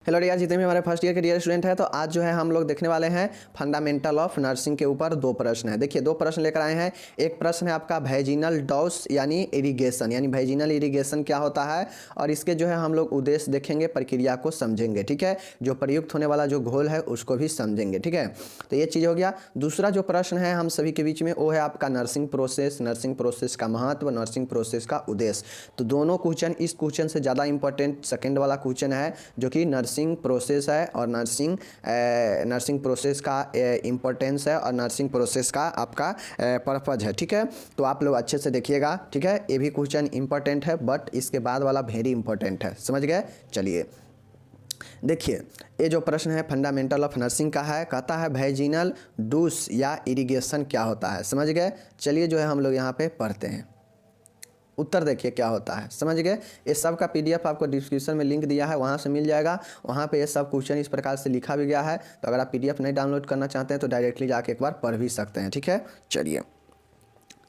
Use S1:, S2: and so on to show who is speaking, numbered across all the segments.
S1: Hello dear, जितने भी हमारे फर्स्ट ईयर के डियर स्टूडेंट हैं, तो आज जो है हम लोग देखने वाले हैं फंडामेंटल ऑफ नर्सिंग के ऊपर दो प्रश्न है। देखिए दो प्रश्न लेकर आए हैं। एक प्रश्न है आपका वैजिनल डॉस यानी इरिगेशन, यानी वैजिनल इरिगेशन क्या होता है, और इसके जो है हम लोग उद्देश्य देखेंगे, प्रक्रिया को समझेंगे। ठीक है, जो प्रयुक्त होने वाला जो घोल है उसको भी समझेंगे। ठीक है, तो ये चीज़ हो गया। दूसरा जो प्रश्न है हम सभी के बीच में वो है आपका नर्सिंग प्रोसेस का महत्व, नर्सिंग प्रोसेस का उद्देश्य। तो दोनों क्वेश्चन, इस क्वेश्चन से ज़्यादा इंपॉर्टेंट सेकेंड वाला क्वेश्चन है जो कि नर्सिंग प्रोसेस है, और नर्सिंग प्रोसेस का इम्पोर्टेंस है, और नर्सिंग प्रोसेस का आपका पर्पज है। ठीक है, तो आप लोग अच्छे से देखिएगा। ठीक है, ये भी क्वेश्चन इंपॉर्टेंट है, बट इसके बाद वाला वेरी इंपॉर्टेंट है। समझ गए? चलिए देखिए, ये जो प्रश्न है फंडामेंटल ऑफ नर्सिंग का है, कहता है वैजिनल डूस या इरिगेशन क्या होता है। समझ गए? चलिए जो है हम लोग यहाँ पे पढ़ते हैं। उत्तर देखिए क्या होता है। समझ गए? ये सब का पीडीएफ आपको डिस्क्रिप्शन में लिंक दिया है, वहाँ से मिल जाएगा। वहाँ पे ये सब क्वेश्चन इस प्रकार से लिखा भी गया है। तो अगर आप पीडीएफ नहीं डाउनलोड करना चाहते हैं तो डायरेक्टली जाके एक बार पढ़ भी सकते हैं। ठीक है, चलिए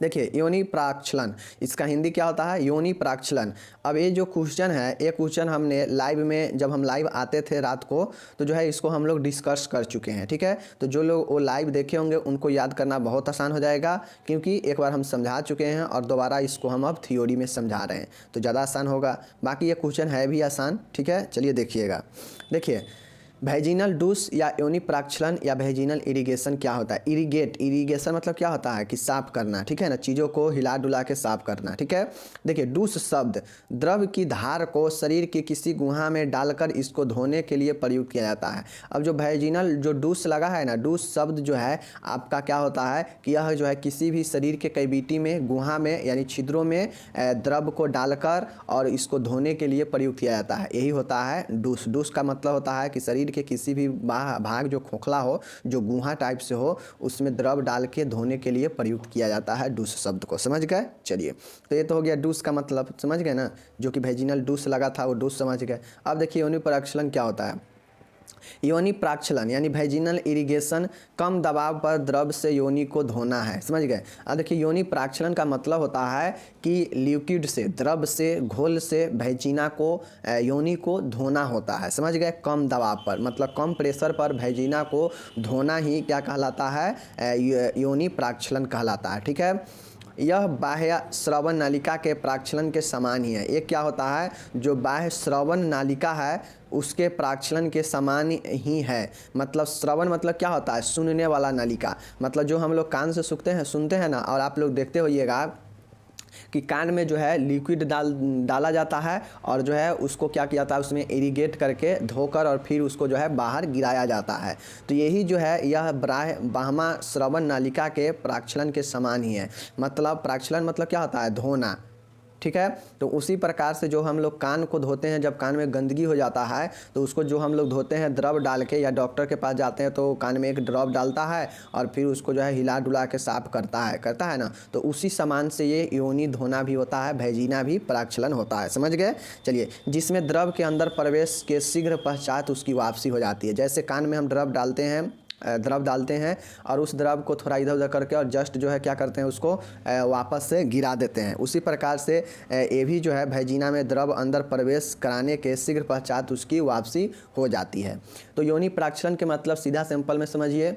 S1: देखिए, योनि प्राक्षलन, इसका हिंदी क्या होता है? योनि प्राक्षलन। अब ये जो क्वेश्चन है, ये क्वेश्चन हमने लाइव में, जब हम लाइव आते थे रात को, तो जो है इसको हम लोग डिस्कस कर चुके हैं। ठीक है, तो जो लोग वो लाइव देखे होंगे उनको याद करना बहुत आसान हो जाएगा, क्योंकि एक बार हम समझा चुके हैं और दोबारा इसको हम अब थ्योरी में समझा रहे हैं, तो ज़्यादा आसान होगा। बाकी ये क्वेश्चन है भी आसान। ठीक है, चलिए देखिएगा। देखिए, वैजिनल डूस या योनि प्राक्षलन या वैजिनल इरिगेशन क्या होता है? इरिगेशन मतलब क्या होता है कि साफ करना। ठीक है ना, चीज़ों को हिला डुला के साफ करना। ठीक है, देखिए डूस शब्द द्रव की धार को शरीर की किसी गुहा में डालकर इसको धोने के लिए प्रयुक्त किया जाता है। अब जो वैजिनल जो डूस लगा है ना, डूस शब्द जो है आपका क्या होता है कि यह जो है किसी भी शरीर के कैविटी में, गुहा में यानी छिद्रों में द्रव को डालकर और इसको धोने के लिए प्रयुक्त किया जाता है। यही होता है डूस। डूस का मतलब होता है कि शरीर के किसी भी भाग जो खोखला हो, जो गुहा टाइप से हो, उसमें द्रव डाल के धोने के लिए प्रयुक्त किया जाता है डूस शब्द को। समझ गए? चलिए, तो ये तो हो गया डूस का मतलब। समझ गए ना, जो कि वैजिनल डूस लगा था वो डूस समझ गए। अब देखिए योनि प्राक्षलन क्या होता है। योनि प्राक्षलन यानी वैजिनल इरिगेशन, कम दबाव पर द्रव से योनि को धोना है। समझ गए? अब देखिए योनि प्राक्षलन का मतलब होता है कि लिक्विड से, द्रव से, घोल से वैजिना को, योनि को धोना होता है। समझ गए? कम दबाव पर, मतलब कम प्रेशर पर वैजिना को धोना ही क्या कहलाता है? योनि प्राक्षलन कहलाता है। ठीक है, यह बाह्य श्रवण नालिका के प्राक्षलन के समान ही है। ये क्या होता है? जो बाह्य श्रवण नालिका है उसके प्राक्षलन के समान ही है। मतलब श्रवण मतलब क्या होता है? सुनने वाला नालिका, मतलब जो हम लोग कान से सुनते हैं ना, और आप लोग देखते होइएगा कि कान में जो है लिक्विड डाला जाता है, और जो है उसको क्या किया जाता है, उसमें इरिगेट करके धोकर और फिर उसको जो है बाहर गिराया जाता है। तो यही जो है यह बाह्य श्रवण नालिका के प्राक्षलन के समान ही है। मतलब प्राक्षलन मतलब क्या होता है? धोना। ठीक है, तो उसी प्रकार से जो हम लोग कान को धोते हैं, जब कान में गंदगी हो जाता है तो उसको जो हम लोग धोते हैं द्रव डाल के, या डॉक्टर के पास जाते हैं तो कान में एक ड्रॉप डालता है और फिर उसको जो है हिला डुला के साफ करता है ना, तो उसी समान से ये योनि धोना भी होता है, वैजिना भी प्राक्षलन होता है। समझ गए? चलिए, जिसमें द्रव के अंदर प्रवेश के शीघ्र पश्चात उसकी वापसी हो जाती है। जैसे कान में हम द्रव डालते हैं और उस द्रव को थोड़ा इधर उधर करके और जस्ट जो है क्या करते हैं, उसको वापस से गिरा देते हैं। उसी प्रकार से ये भी जो है वैजिना में द्रव अंदर प्रवेश कराने के शीघ्र पश्चात उसकी वापसी हो जाती है। तो योनि प्राक्षलन के मतलब सीधा सिंपल में समझिए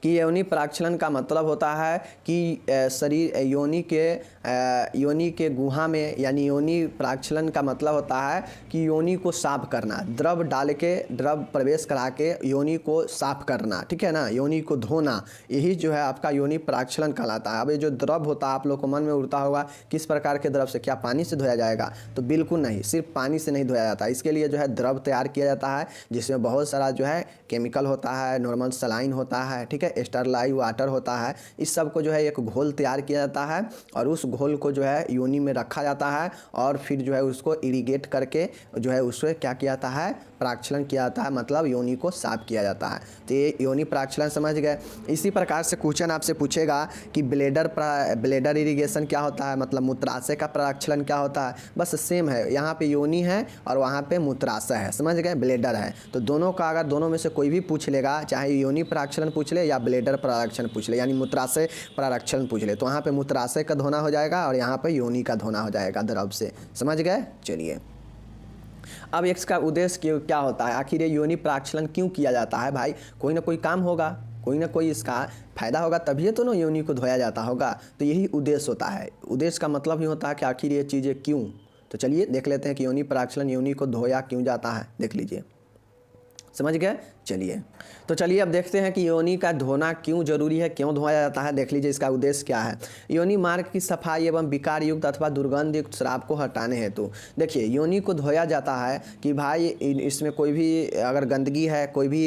S1: कि योनि प्राक्षलन का मतलब होता है कि शरीर योनि के गुहा में, यानी योनि प्राक्षलन का मतलब होता है कि योनि को साफ करना, द्रव डाल के, द्रव प्रवेश करा के योनि को साफ करना। ठीक है ना, योनि को धोना, यही जो है आपका योनि प्राक्षलन कहलाता है। अब ये जो द्रव होता है, आप लोग को मन में उड़ता होगा किस प्रकार के द्रव से, क्या पानी से धोया जाएगा? तो बिल्कुल नहीं, सिर्फ पानी से नहीं धोया जाता। इसके लिए जो है द्रव तैयार किया जाता है, जिसमें बहुत सारा जो है केमिकल होता है, नॉर्मल सलाइन होता है, ठीक है, स्टरलाइट वाटर होता है। इस सब को जो है एक घोल तैयार किया जाता है, और उस घोल को जो है योनि में रखा जाता है, और फिर जो है उसको इरिगेट करके जो है उससे क्या किया जाता है? प्राक्षलन किया जाता है, मतलब योनि को साफ किया जाता है। तो ये योनि प्राक्षलन समझ गए। इसी प्रकार से क्वेश्चन आपसे पूछेगा कि ब्लेडर इरिगेशन क्या होता है, मतलब मूत्राशय का प्राक्षलन क्या होता है। बस सेम है, यहाँ पे योनि है और वहाँ पे मूत्राशय है। समझ गए? ब्लेडर है। तो दोनों का, अगर दोनों में से कोई भी पूछ लेगा, चाहे योनि प्राक्षलन पूछ ले या ब्लेडर प्राक्षलन पूछ ले, यानी मूत्राशय प्राक्षलन पूछ ले, तो वहाँ पे मूत्राशय का धोना हो जाएगा और यहाँ पे योनि का धोना हो जाएगा द्रव से। समझ गए? चलिए अब इसका उद्देश्य क्या होता है, आखिर ये योनि प्राक्षलन क्यों किया जाता है भाई, कोई ना कोई काम होगा, कोई ना कोई इसका फायदा होगा, तभी तो ना योनि को धोया जाता होगा। तो यही उद्देश्य होता है, उद्देश्य का मतलब ही होता है कि आखिर ये चीज़ें क्यों। तो चलिए देख लेते हैं कि योनि प्राक्षलन योनि को धोया क्यों जाता है, देख लीजिए, समझ गए। चलिए तो चलिए अब देखते हैं कि योनि का धोना क्यों जरूरी है, क्यों धोया जाता है, देख लीजिए इसका उद्देश्य क्या है। योनि मार्ग की सफाई एवं विकार युक्त अथवा दुर्गंध युक्त श्राप को हटाने हेतु। देखिए योनि को धोया जाता है कि भाई इसमें कोई भी अगर गंदगी है, कोई भी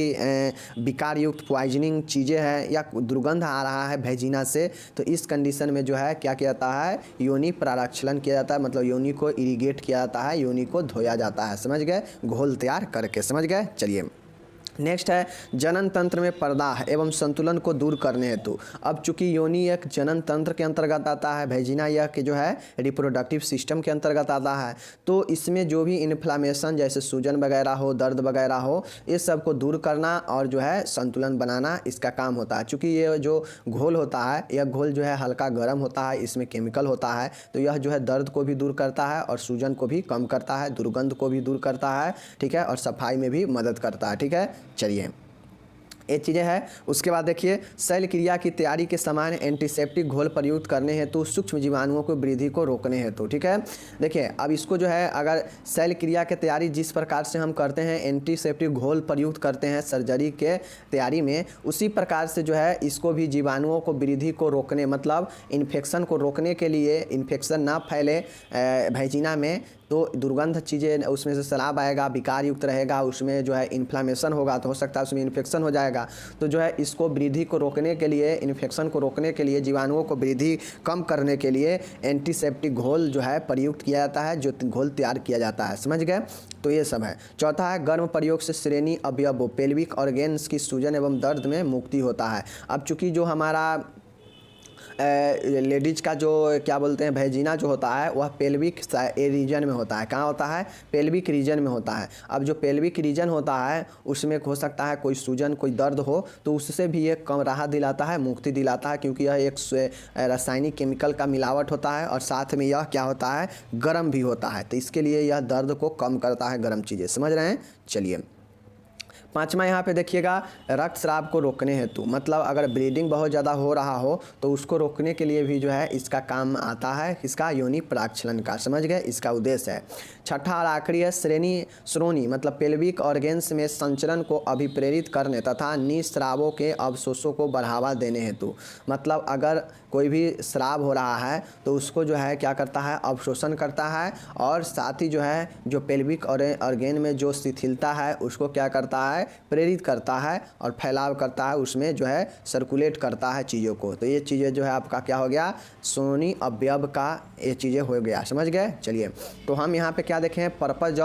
S1: विकार युक्त पॉइजनिंग चीज़ें हैं या दुर्गंध आ रहा है भेजिना से, तो इस कंडीशन में जो है क्या किया जाता है, योनि प्राक्षलन किया जाता है, मतलब योनि को इरिगेट किया जाता है, योनि को धोया जाता है, समझ गए, घोल तैयार करके, समझ गए। चलिए नेक्स्ट है जनन तंत्र में प्रदाह एवं संतुलन को दूर करने हेतु। अब चूंकि योनि एक जनन तंत्र के अंतर्गत आता है, भेजिना यह कि जो है रिप्रोडक्टिव सिस्टम के अंतर्गत आता है, तो इसमें जो भी इन्फ्लामेशन जैसे सूजन वगैरह हो, दर्द वगैरह हो, इस सब को दूर करना और जो है संतुलन बनाना इसका काम होता है। चूँकि ये जो घोल होता है, यह घोल जो है हल्का गर्म होता है, इसमें केमिकल होता है, तो यह जो है दर्द को भी दूर करता है और सूजन को भी कम करता है, दुर्गंध को भी दूर करता है, ठीक है, और सफाई में भी मदद करता है, ठीक है। चलिए ये चीज़ें हैं। उसके बाद देखिए शैल क्रिया की तैयारी के समान एंटीसेप्टिक घोल प्रयुक्त करने हेतु सूक्ष्म जीवाणुओं को वृद्धि को रोकने हेतु, ठीक है। देखिए अब इसको जो है अगर शैल क्रिया की तैयारी जिस प्रकार से हम करते हैं, एंटीसेप्टिक घोल प्रयुक्त करते हैं सर्जरी के तैयारी में, उसी प्रकार से जो है इसको भी जीवाणुओं को वृद्धि को रोकने, मतलब इन्फेक्शन को रोकने के लिए, इन्फेक्शन ना फैले भेजिना में, तो दुर्गंध चीज़ें उसमें से सलाब आएगा, विकार युक्त रहेगा, उसमें जो है इन्फ्लामेशन होगा, तो हो सकता है उसमें इन्फेक्शन हो जाएगा। तो जो है इसको वृद्धि को रोकने के लिए, इन्फेक्शन को रोकने के लिए, जीवाणुओं को वृद्धि कम करने के लिए एंटीसेप्टिक घोल जो है प्रयुक्त किया जाता है, जो घोल तैयार किया जाता है, समझ गए। तो ये सब है। चौथा है गर्म प्रयोग से श्रेणी अवयवों पेल्विक ऑर्गेन्स की सूजन एवं दर्द में मुक्ति होता है। अब चूँकि जो हमारा लेडीज का जो क्या बोलते हैं भेजिना जो होता है, वह पेल्विक रीजन में होता है। कहाँ होता है, पेल्विक रीजन में होता है। अब जो पेल्विक रीजन होता है उसमें हो सकता है कोई सूजन, कोई दर्द हो, तो उससे भी ये कम राहत दिलाता है, मुक्ति दिलाता है, क्योंकि यह एक रासायनिक केमिकल का मिलावट होता है और साथ में यह क्या होता है, गर्म भी होता है, तो इसके लिए यह दर्द को कम करता है, गर्म चीज़ें, समझ रहे हैं। चलिए पाँचवा यहाँ पे देखिएगा रक्तस्राव को रोकने हेतु, मतलब अगर ब्लीडिंग बहुत ज़्यादा हो रहा हो तो उसको रोकने के लिए भी जो है इसका काम आता है, इसका योनि प्राक्षलन का, समझ गए, इसका उद्देश्य है। छठा और आखिरी है श्रोणी, मतलब पेल्विक ऑर्गेन्स में संचरण को अभिप्रेरित करने तथा निस्रावों के अवशोषों को बढ़ावा देने हेतु, मतलब अगर कोई भी स्राव हो रहा है तो उसको जो है क्या करता है, अवशोषण करता है, और साथ ही जो है जो पेल्विक ऑर्गेन में जो शिथिलता है उसको क्या करता है, प्रेरित करता है और फैलाव करता है, उसमें जो है सर्कुलेट करता है चीज़ों को। तो ये चीज़ें जो है आपका क्या हो गया, श्रोणी अवयव का ये चीज़ें हो गया, समझ गए। चलिए तो हम यहाँ पे क्या देखें, पर्पज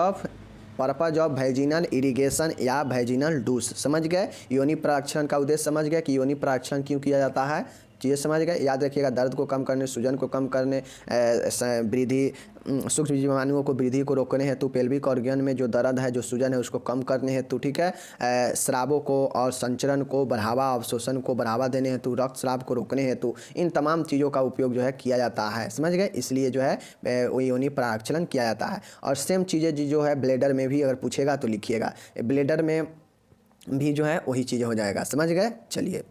S1: ऑफ वेजिनल इरिगेशन या वेजिनल डूस, समझ गए। योनि प्राक्षरण का उद्देश्य समझ गए कि योनि प्राक्षरण क्यों किया जाता है, चीज़ें समझ गए। याद रखिएगा दर्द को कम करने, सूजन को कम करने, वृद्धि सूक्ष्म जीवाणुओं को वृद्धि को रोकने हेतु, पेल्विक ऑर्गन में जो दर्द है, जो सूजन है, उसको कम करने हेतु, ठीक है, स्रावों को और संचरण को बढ़ावा, अवशोषण को बढ़ावा देने हेतु, रक्तस्राव को रोकने हेतु, इन तमाम चीज़ों का उपयोग जो है किया जाता है, समझ गए। इसलिए जो है वो योनि प्राक्षलन किया जाता है। और सेम चीज़ें जो है ब्लेडर में भी अगर पूछेगा तो लिखिएगा, ब्लेडर में भी जो है वही चीज़ें हो जाएगा, समझ गए। चलिए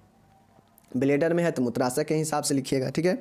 S1: ब्लेडर में है तो मूत्राशय के हिसाब से लिखिएगा, ठीक है।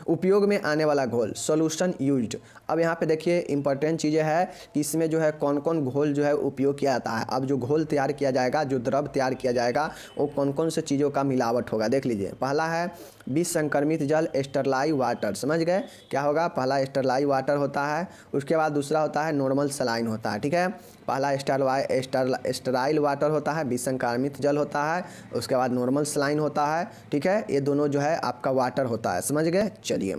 S1: उपयोग में आने वाला घोल, सॉल्यूशन यूज्ड। अब यहाँ पे देखिए इंपॉर्टेंट चीज़ें है कि इसमें जो है कौन कौन घोल जो है उपयोग किया जाता है। अब जो घोल तैयार किया जाएगा, जो द्रव तैयार किया जाएगा, वो कौन कौन से चीज़ों का मिलावट होगा, देख लीजिए। पहला है विसंक्रमित जल, स्टरलाइज वाटर, समझ गए क्या होगा, पहला स्टरलाइज वाटर होता है। उसके बाद दूसरा होता है नॉर्मल सलाइन होता है, ठीक है। पहला स्टराइल वाटर होता है, विसंक्रमित जल होता है, उसके बाद नॉर्मल सलाइन होता है, ठीक है। ये दोनों जो है आपका वाटर होता है, समझ गए। चलिए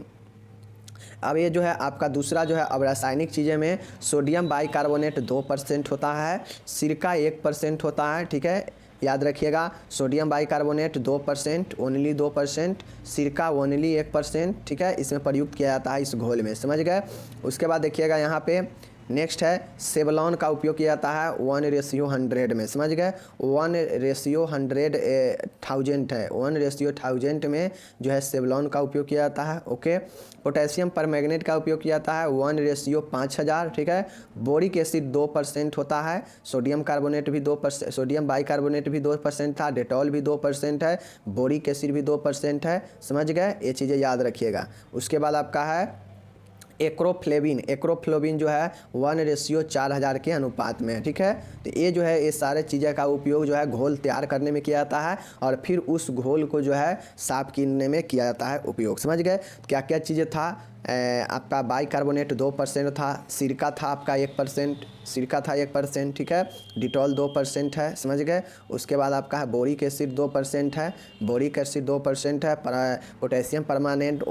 S1: अब ये जो है आपका दूसरा जो है, अब रासायनिक चीज़ें में सोडियम बाइकार्बोनेट 2% होता है, सिरका 1% होता है, ठीक है। याद रखिएगा सोडियम बाइकार्बोनेट 2%, ओनली 2%, सिरका ओनली 1%, ठीक है, इसमें प्रयुक्त किया जाता है इस घोल में, समझ गए। उसके बाद देखिएगा यहाँ पे नेक्स्ट है सेवलॉन का उपयोग किया जाता है 1:100 में, समझ गए। 1:100,000 है, 1:1000 में जो है सेवलॉन का उपयोग किया जाता है। ओके, पोटेशियम परमैंगनेट का उपयोग किया जाता है 1:5000, ठीक है। बोरिक एसिड 2% होता है, सोडियम कार्बोनेट भी 2%, सोडियम बाइकार्बोनेट भी 2% था, डेटॉल भी 2% है, बोरिक एसिड भी 2% है, समझ गए। ये चीज़ें याद रखिएगा। उसके बाद आपका है एक्रोफ्लेविन, एक्रोफ्लोविन जो है 1:4000 के अनुपात में है, ठीक है। तो ये जो है ये सारे चीज़ें का उपयोग जो है घोल तैयार करने में किया जाता है और फिर उस घोल को जो है साफ करने में किया जाता है उपयोग, समझ गए। क्या क्या चीज़ें था, आपका बाइकार्बोनेट 2% था, सिरका था आपका 1%, सिरका था 1%, ठीक है। डिटॉल 2% है, समझ गए। उसके बाद आपका है बोरिक एसिड 2% है, बोरिक एसिड 2% है, पोटेशियम परमानेंट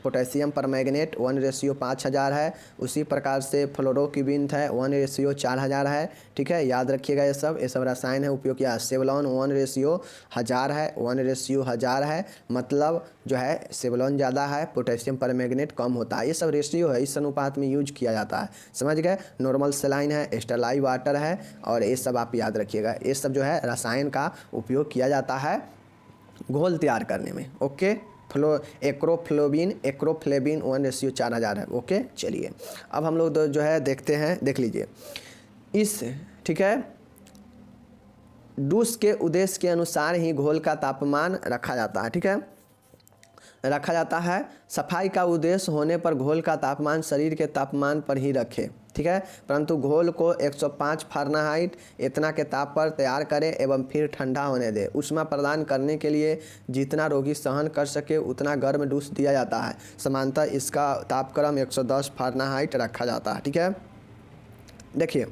S1: पोटेशियम परमैंगनेट 1:5000 है। उसी प्रकार से फ्लोरोक्विन है 1:4000 है, ठीक है। याद रखिएगा ये सब रसायन है उपयोग किया। सेवलॉन 1:1000 है, 1:1000 है, मतलब जो है सेवलॉन ज़्यादा है, पोटेशियम परमैंगनेट कम होता है। ये सब रेशियो है, इस अनुपात में यूज किया जाता है, समझ गए। नॉर्मल सेलाइन है, स्टेरलाइट वाटर है, और ये सब आप याद रखिएगा। ये सब जो है रसायन का उपयोग किया जाता है घोल तैयार करने में। ओके, एक्रोफ्लोविन 1:4000 है। ओके, चलिए अब हम लोग जो है देखते हैं, देख लीजिए इस, ठीक है। डूस के उद्देश्य के अनुसार ही घोल का तापमान रखा जाता है, ठीक है, रखा जाता है। सफाई का उद्देश्य होने पर घोल का तापमान शरीर के तापमान पर ही रखें, ठीक है। परंतु घोल को 105 फ़ारेनहाइट इतना के ताप पर तैयार करें एवं फिर ठंडा होने दें। ऊष्मा प्रदान करने के लिए जितना रोगी सहन कर सके उतना गर्म डूस दिया जाता है। समानतः इसका तापक्रम 110 फ़ारेनहाइट रखा जाता है, ठीक है। देखिए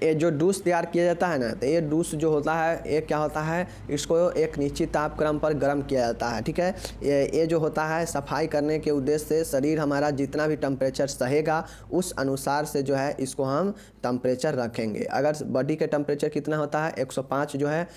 S1: ये जो डूस तैयार किया जाता है ना, तो ये डूस जो होता है ये क्या होता है, इसको एक निश्चित तापक्रम पर गर्म किया जाता है, ठीक है। ये जो होता है सफाई करने के उद्देश्य से शरीर हमारा जितना भी टेम्परेचर सहेगा उस अनुसार से जो है इसको हम टेम्परेचर रखेंगे। अगर बॉडी के टेम्परेचर कितना होता है 105 जो है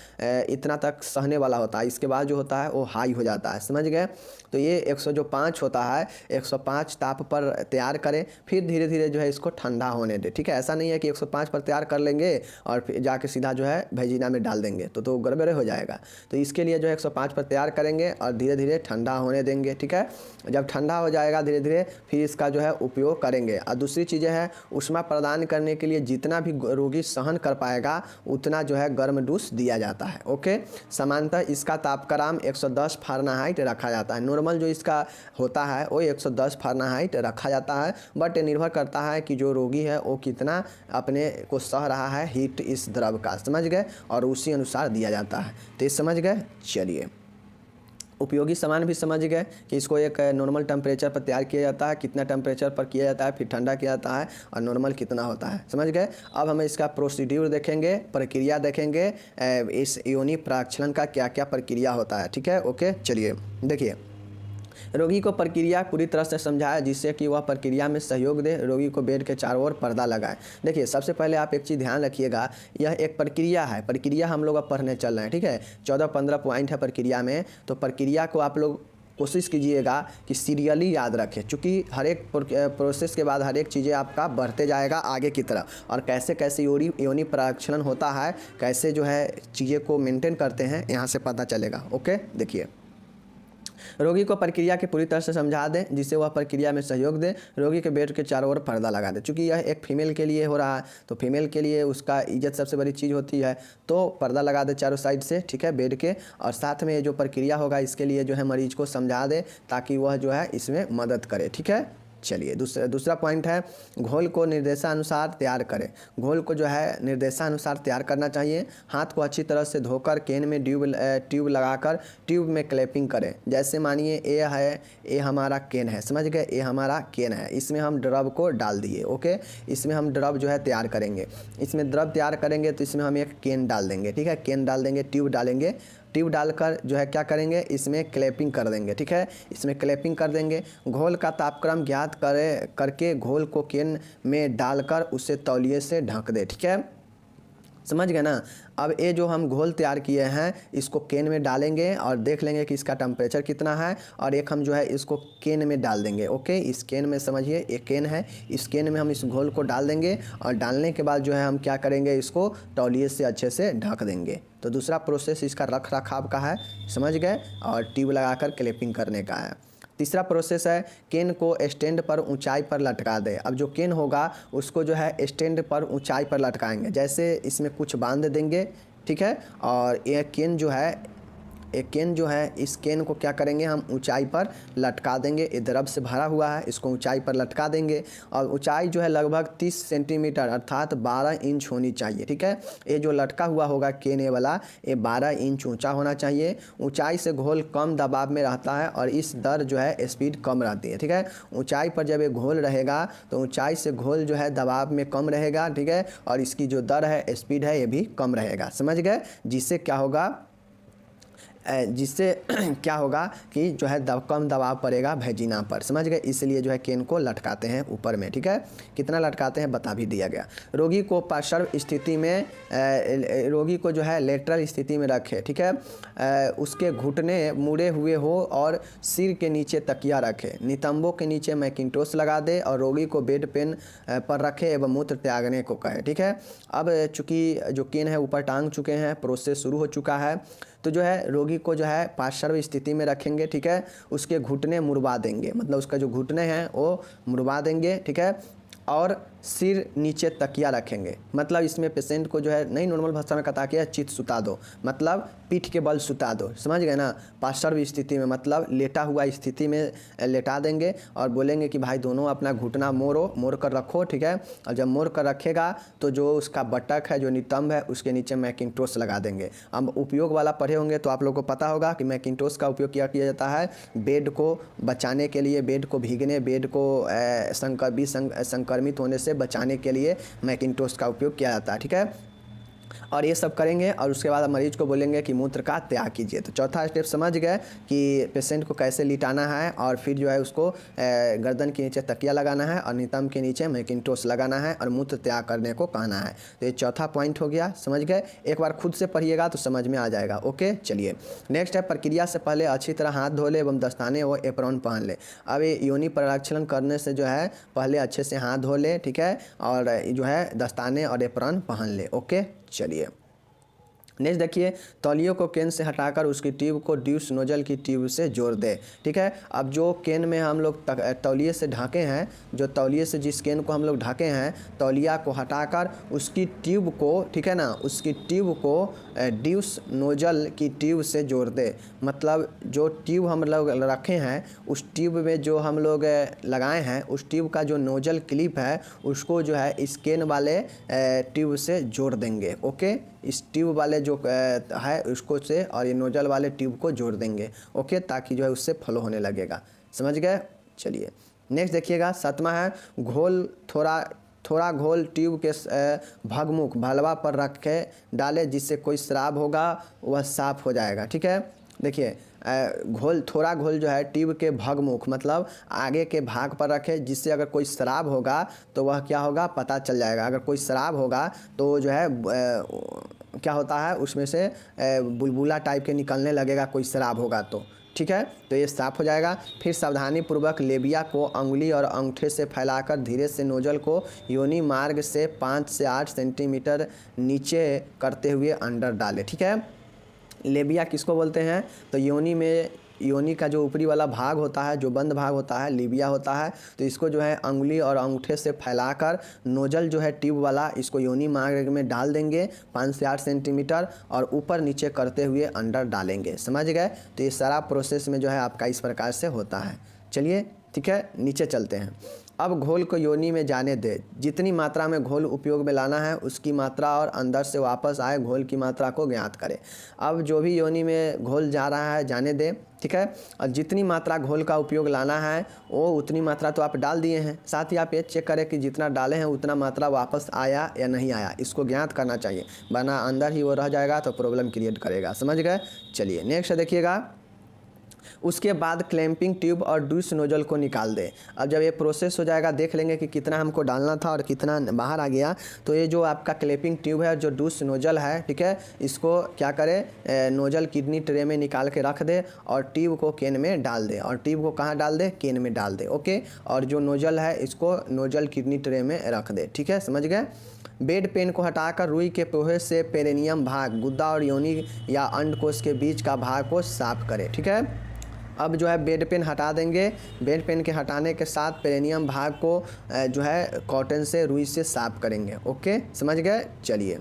S1: इतना तक सहने वाला होता है, इसके बाद जो होता है वो हाई हो जाता है, समझ गए। तो ये 105 होता है, 105 ताप पर तैयार करें, फिर धीरे धीरे जो है इसको ठंडा होने दें, ठीक है। ऐसा नहीं है कि 105 पर तैयार कर लेंगे और फिर जाके सीधा जो है भेजीना में डाल देंगे तो गड़बड़े हो जाएगा। तो इसके लिए जो है 105 पर तैयार करेंगे और धीरे धीरे ठंडा होने देंगे, ठीक है। जब ठंडा हो जाएगा धीरे धीरे फिर इसका जो है उपयोग करेंगे। और दूसरी चीज़ें हैं ऊष्मा प्रदान करने के लिए जितना भी रोगी सहन कर पाएगा उतना जो है गर्म डूस दिया जाता है। ओके, सामान्यतः इसका तापक्रम 110 फ़ारेनहाइट रखा जाता है। नॉर्मल जो इसका होता है वो 110 फ़ारेनहाइट रखा जाता है, बट निर्भर करता है कि जो रोगी है वो कितना अपने को सह रहा है हीट इस द्रव का, समझ गए, और उसी अनुसार दिया जाता है। तो ये समझ गए। चलिए उपयोगी सामान भी समझ गए कि इसको एक नॉर्मल टेम्परेचर पर तैयार किया जाता है, कितना टेम्परेचर पर किया जाता है, फिर ठंडा किया जाता है, और नॉर्मल कितना होता है, समझ गए। अब हम इसका प्रोसीड्यूर देखेंगे, प्रक्रिया देखेंगे, इस योनि प्राक्षलन का क्या क्या प्रक्रिया होता है, ठीक है। ओके, चलिए देखिए रोगी को प्रक्रिया पूरी तरह से समझाया जिससे कि वह प्रक्रिया में सहयोग दे। रोगी को बेड के चारों ओर पर्दा लगाए। देखिए सबसे पहले आप एक चीज़ ध्यान रखिएगा, यह एक प्रक्रिया है, प्रक्रिया हम लोग अब पढ़ने चल रहे हैं, ठीक है। 14-15 पॉइंट है प्रक्रिया में, तो प्रक्रिया को आप लोग कोशिश कीजिएगा कि सीरियली याद रखें, क्योंकि हर एक प्रोसेस के बाद हर एक चीज़ें आपका बढ़ते जाएगा आगे की तरफ, और कैसे कैसे योनि प्राक्षलन होता है, कैसे जो है चीज़ें को मेंटेन करते हैं, यहाँ से पता चलेगा। ओके, देखिए रोगी को प्रक्रिया की पूरी तरह से समझा दें जिससे वह प्रक्रिया में सहयोग दे। रोगी के बेड के चारों ओर पर्दा लगा दे। चूँकि यह एक फीमेल के लिए हो रहा है तो फीमेल के लिए उसका इज्जत सबसे बड़ी चीज़ होती है, तो पर्दा लगा दे चारों साइड से, ठीक है, बेड के। और साथ में ये जो प्रक्रिया होगा इसके लिए जो है मरीज को समझा दे ताकि वह जो है इसमें मदद करे, ठीक है। चलिए दूसरा पॉइंट है घोल को निर्देशानुसार तैयार करें। घोल को जो है निर्देशानुसार तैयार करना चाहिए। हाथ को अच्छी तरह से धोकर केन में ट्यूब लगाकर ट्यूब में क्लैपिंग करें। जैसे मानिए ये हमारा केन है, समझ गए, ये हमारा केन है, इसमें हम द्रव को डाल दिए। ओके, इसमें हम द्रव जो है तैयार करेंगे। इसमें द्रव तैयार करेंगे तो इसमें हम एक केन डाल देंगे, ठीक है, केन डाल देंगे, ट्यूब डालेंगे। ट्यूब डालकर जो है क्या करेंगे, इसमें क्लैपिंग कर देंगे, ठीक है, इसमें क्लैपिंग कर देंगे। घोल का तापक्रम ज्ञात करके घोल को केन में डालकर उसे तौलिए से ढक दे, ठीक है। समझ गए ना। अब ये जो हम घोल तैयार किए हैं इसको केन में डालेंगे और देख लेंगे कि इसका टेम्परेचर कितना है, और एक हम जो है इसको केन में डाल देंगे। ओके, इस केन में समझिए एक केन है, इस केन में हम इस घोल को डाल देंगे और डालने के बाद जो है हम क्या करेंगे, इसको तौलिए से अच्छे से ढक देंगे। तो दूसरा प्रोसेस इसका रख रखाव का है, समझ गए, और ट्यूब लगाकर क्लैपिंग करने का है। तीसरा प्रोसेस है केन को स्टैंड पर ऊंचाई पर लटका दे। अब जो केन होगा उसको जो है स्टैंड पर ऊंचाई पर लटकाएंगे, जैसे इसमें कुछ बांध देंगे, ठीक है। और ये केन जो है, एक केन जो है, इस केन को क्या करेंगे हम ऊंचाई पर लटका देंगे। ये द्रव से भरा हुआ है, इसको ऊंचाई पर लटका देंगे और ऊंचाई जो है लगभग 30 सेंटीमीटर अर्थात 12 इंच होनी चाहिए, ठीक है। ये जो लटका हुआ होगा केन ये वाला, ये 12 इंच ऊंचा होना चाहिए। ऊंचाई से घोल कम दबाव में रहता है और इस दर जो है स्पीड कम रहती है, ठीक है। ऊंचाई पर जब ये घोल रहेगा तो ऊंचाई से घोल जो है दबाव में कम रहेगा, ठीक है, और इसकी जो दर है, स्पीड है, ये भी कम रहेगा, समझ गए। जिससे क्या होगा, जिससे क्या होगा कि जो है कम दबाव पड़ेगा भेजीना पर, समझ गए। इसलिए जो है केन को लटकाते हैं ऊपर में, ठीक है। कितना लटकाते हैं बता भी दिया गया। रोगी को पार्श्व स्थिति में, रोगी को जो है लेटरल स्थिति में रखे, ठीक है। उसके घुटने मुड़े हुए हो और सिर के नीचे तकिया रखे, नितंबों के नीचे मैकिंटोश लगा दे और रोगी को बेड पेन पर रखे एवं मूत्र त्यागने को कहे, ठीक है। अब चूँकि जो केन है ऊपर टांग चुके हैं, प्रोसेस शुरू हो चुका है, तो जो है रोगी को जो है पार्श्व स्थिति में रखेंगे, ठीक है। उसके घुटने मुड़वा देंगे, मतलब उसका जो घुटने हैं वो मुड़वा देंगे, ठीक है। और सिर नीचे तकिया रखेंगे, मतलब इसमें पेशेंट को जो है नहीं नॉर्मल भाषा में कहा कि चित सुता दो, मतलब पीठ के बल सुता दो, समझ गए ना। पार्श्व स्थिति में मतलब लेटा हुआ स्थिति में लेटा देंगे और बोलेंगे कि भाई दोनों अपना घुटना मोड़ कर रखो, ठीक है। और जब मोड़ कर रखेगा तो जो उसका बटक है, जो नितंब है, उसके नीचे मैकिंटोश लगा देंगे। अब उपयोग वाला पढ़े होंगे तो आप लोग को पता होगा कि मैकिंटोश का उपयोग किया जाता है बेड को बचाने के लिए, बेड को भीगने, बेड को संक्रमित होने से बचाने के लिए मैकिंटोश का उपयोग किया जाता है, ठीक है। और ये सब करेंगे और उसके बाद मरीज को बोलेंगे कि मूत्र का त्याग कीजिए। तो चौथा स्टेप समझ गए कि पेशेंट को कैसे लिटाना है और फिर जो है उसको गर्दन के नीचे तकिया लगाना है और नितंब के नीचे मैकिंटोश लगाना है और मूत्र त्याग करने को कहना है। तो ये चौथा पॉइंट हो गया, समझ गए। एक बार खुद से पढ़िएगा तो समझ में आ जाएगा। ओके, चलिए नेक्स्ट है प्रक्रिया से पहले अच्छी तरह हाथ धो ले एवं दस्ताने व एप्रॉन पहन ले। अब ये योनि प्रक्षालन करने से जो है पहले अच्छे से हाथ धो ले, ठीक है, और जो है दस्ताने और एप्रॉन पहन ले। ओके, चलिए नेक्स्ट देखिए, तौलियों को केन से हटाकर उसकी ट्यूब को ड्यूस नोजल की ट्यूब से जोड़ दे, ठीक है। अब जो केन में हम लोग तौलिए से ढके हैं, जो तौलिए से जिस केन को हम लोग ढके हैं, तौलिया को हटाकर उसकी ट्यूब को, ठीक है ना, उसकी ट्यूब को ड्यूस नोजल की ट्यूब से जोड़ दे। मतलब जो ट्यूब हम लोग रखे हैं उस ट्यूब में जो हम लोग लगाए हैं उस ट्यूब का जो नोजल क्लिप है उसको जो है इस केन वाले ट्यूब से जोड़ देंगे। ओके, इस ट्यूब वाले जो है उसको से और ये नोजल वाले ट्यूब को जोड़ देंगे। ओके, ताकि जो है उससे फ्लो होने लगेगा, समझ गए। चलिए नेक्स्ट देखिएगा, सातवां है घोल थोड़ा घोल ट्यूब के भगमुख भलवा पर रखे डाले, जिससे कोई स्राव होगा वह साफ हो जाएगा, ठीक है। देखिए थोड़ा घोल जो है ट्यूब के भगमुख मतलब आगे के भाग पर रखे, जिससे अगर कोई स्राव होगा तो वह क्या होगा पता चल जाएगा। अगर कोई स्राव होगा तो जो है क्या होता है उसमें से बुलबुला टाइप के निकलने लगेगा, कोई स्राव होगा तो, ठीक है। तो ये साफ हो जाएगा। फिर सावधानी पूर्वक लेबिया को अंगुली और अंगूठे से फैलाकर धीरे से नोजल को योनि मार्ग से 5 से 8 सेंटीमीटर नीचे करते हुए अंदर डालें, ठीक है। लेबिया किसको बोलते हैं, तो योनि में, योनि का जो ऊपरी वाला भाग होता है, जो बंद भाग होता है, लेबिया होता है। तो इसको जो है अंगुली और अंगूठे से फैलाकर नोजल जो है ट्यूब वाला इसको योनि मार्ग में डाल देंगे 5 से 8 सेंटीमीटर और ऊपर नीचे करते हुए अंदर डालेंगे, समझ गए। तो ये सारा प्रोसेस में जो है आपका इस प्रकार से होता है। चलिए ठीक है, नीचे चलते हैं। अब घोल को योनि में जाने दे, जितनी मात्रा में घोल उपयोग में लाना है उसकी मात्रा और अंदर से वापस आए घोल की मात्रा को ज्ञात करें। अब जो भी योनि में घोल जा रहा है जाने दे, ठीक है। और जितनी मात्रा घोल का उपयोग लाना है वो उतनी मात्रा तो आप डाल दिए हैं, साथ ही आप ये चेक करें कि जितना डाले हैं उतना मात्रा वापस आया या नहीं आया, इसको ज्ञात करना चाहिए, वरना अंदर ही वो रह जाएगा तो प्रॉब्लम क्रिएट करेगा, समझ गए। चलिए नेक्स्ट देखिएगा, उसके बाद क्लैंपिंग ट्यूब और डूस नोजल को निकाल दें। अब जब ये प्रोसेस हो जाएगा देख लेंगे कि कितना हमको डालना था और कितना बाहर आ गया। तो ये जो आपका क्लैंपिंग ट्यूब है, जो डूस नोजल है, ठीक है, इसको क्या करें, नोजल किडनी ट्रे में निकाल के रख दे और ट्यूब को कैन में डाल दे। और ट्यूब को कहाँ डाल दे, कैन में डाल दे। ओके, और जो नोजल है इसको नोजल किडनी ट्रे में रख दे। ठीक है, समझ गए। बेड पेन को हटाकर रुई के पोहे से पेरिनियम भाग, गुद्दा और योनि या अंडकोश के बीच का भाग को साफ करें। ठीक है, अब जो है बेड पेन हटा देंगे। बेड पेन के हटाने के साथ पेरिनियम भाग को जो है कॉटन से, रुई से साफ करेंगे। ओके, समझ गए। चलिए,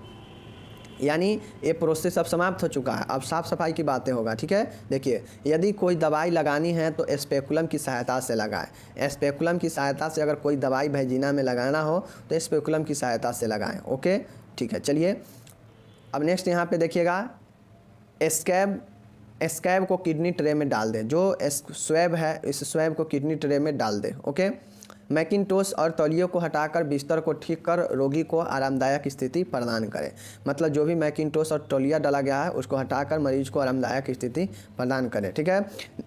S1: यानी ये प्रोसेस अब समाप्त हो चुका है। अब साफ़ सफाई की बातें होगा। ठीक है, देखिए, यदि कोई दवाई लगानी है तो स्पेकुलम की सहायता से लगाएं। स्पेकुलम की सहायता से अगर कोई दवाई वैजिना में लगाना हो तो स्पेकुलम की सहायता से लगाएं। ओके, ठीक है। चलिए, अब नेक्स्ट यहाँ पे देखिएगा, स्कैब को किडनी ट्रे में डाल दें। जो स्वैब है, इस स्वैब को किडनी ट्रे में डाल दें। ओके, मैकिन्टोश और तौलियों को हटाकर बिस्तर को ठीक कर रोगी को आरामदायक स्थिति प्रदान करें। मतलब जो भी मैकिन्टोश और तौलिया डाला गया है उसको हटाकर मरीज को आरामदायक स्थिति प्रदान करें। ठीक है,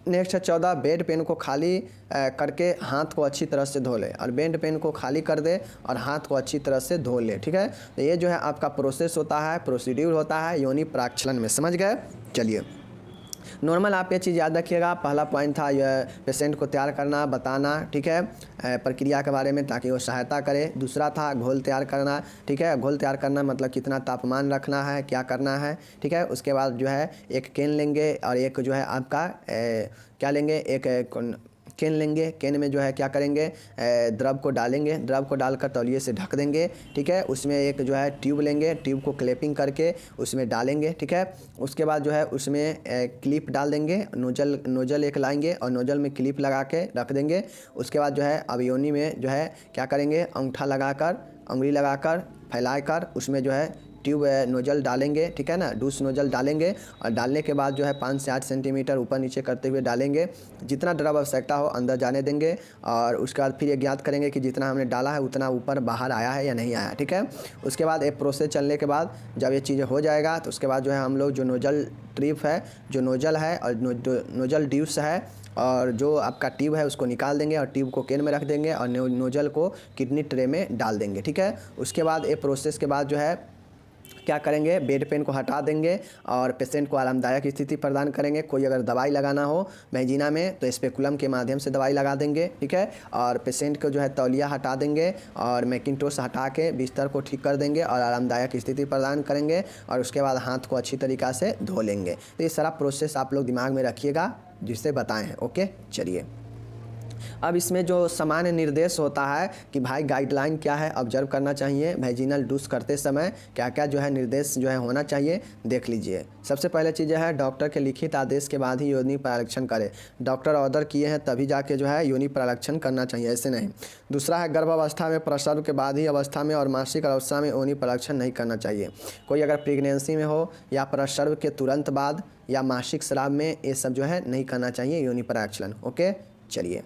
S1: नेक्स्ट है 14, बेड पेन को खाली करके हाथ को अच्छी तरह से धो ले। और बेड पेन को खाली कर दे और हाथ को अच्छी तरह से धो ले। ठीक है, तो ये जो है आपका प्रोसेस होता है, प्रोसीड्यूर होता है योनि प्राक्षलन में। समझ गए। चलिए, नॉर्मल आप ये चीज़ याद रखिएगा। पहला पॉइंट था यह पेशेंट को तैयार करना, बताना, ठीक है, प्रक्रिया के बारे में, ताकि वो सहायता करे। दूसरा था घोल तैयार करना। ठीक है, घोल तैयार करना मतलब कितना तापमान रखना है, क्या करना है। ठीक है, उसके बाद जो है एक कैन लेंगे और एक जो है आपका क्या लेंगे, एक कैन लेंगे। कैन में जो है क्या करेंगे, द्रव को डालेंगे। द्रव को डालकर तौलिए से ढक देंगे। ठीक है, उसमें एक जो है ट्यूब लेंगे, ट्यूब को क्लैपिंग करके उसमें डालेंगे। ठीक है, उसके बाद जो है उसमें क्लिप डाल देंगे। नोजल एक लाएंगे और नोजल में क्लिप लगा के रख देंगे। उसके बाद जो है अब योनि में जो है क्या करेंगे, अंगूठा लगाकर, उंगली लगाकर फैलाकर उसमें जो है ट्यूब नोजल डालेंगे। ठीक है ना, डूस नोजल डालेंगे और डालने के बाद जो है 5 से 8 सेंटीमीटर ऊपर नीचे करते हुए डालेंगे। जितना द्रव आवश्यकता हो अंदर जाने देंगे और उसके बाद फिर ये ज्ञात करेंगे कि जितना हमने डाला है उतना ऊपर बाहर आया है या नहीं आया। ठीक है, उसके बाद एक प्रोसेस चलने के बाद जब ये चीज़ें हो जाएगा तो उसके बाद जो है हम लोग जो नोजल ट्रिप है, जो नोजल है और नोजल ड्यूस है और जो आपका ट्यूब है उसको निकाल देंगे और ट्यूब को कैन में रख देंगे और नोजल को किडनी ट्रे में डाल देंगे। ठीक है, उसके बाद ये प्रोसेस के बाद जो है क्या करेंगे, बेड पेन को हटा देंगे और पेशेंट को आरामदायक स्थिति प्रदान करेंगे। कोई अगर दवाई लगाना हो वैजिना में तो स्पेकुलम के माध्यम से दवाई लगा देंगे। ठीक है, और पेशेंट को जो है तौलिया हटा देंगे और मैकिन्टोश हटा के बिस्तर को ठीक कर देंगे और आरामदायक स्थिति प्रदान करेंगे और उसके बाद हाथ को अच्छी तरीक़ा से धो लेंगे। तो ये सारा प्रोसेस आप लोग दिमाग में रखिएगा जिससे बताए हैं। ओके, चलिए, अब इसमें जो सामान्य निर्देश होता है कि भाई गाइडलाइन क्या है, ऑब्जर्व करना चाहिए वैजिनल डूस करते समय क्या क्या जो है निर्देश जो है होना चाहिए, देख लीजिए। सबसे पहले चीज़ है डॉक्टर के लिखित आदेश के बाद ही योनि प्रारक्षण करें। डॉक्टर ऑर्डर किए हैं तभी जाके जो है योनि प्रारक्षण करना चाहिए, ऐसे नहीं। दूसरा है गर्भावस्था में, प्रसव के बाद ही अवस्था में और मासिक अवस्था में योनि प्रारक्षण नहीं करना चाहिए। कोई अगर प्रेगनेंसी में हो या प्रसव के तुरंत बाद या मासिक स्राव में, ये सब जो है नहीं करना चाहिए योनि प्रारक्षण। ओके, चलिए,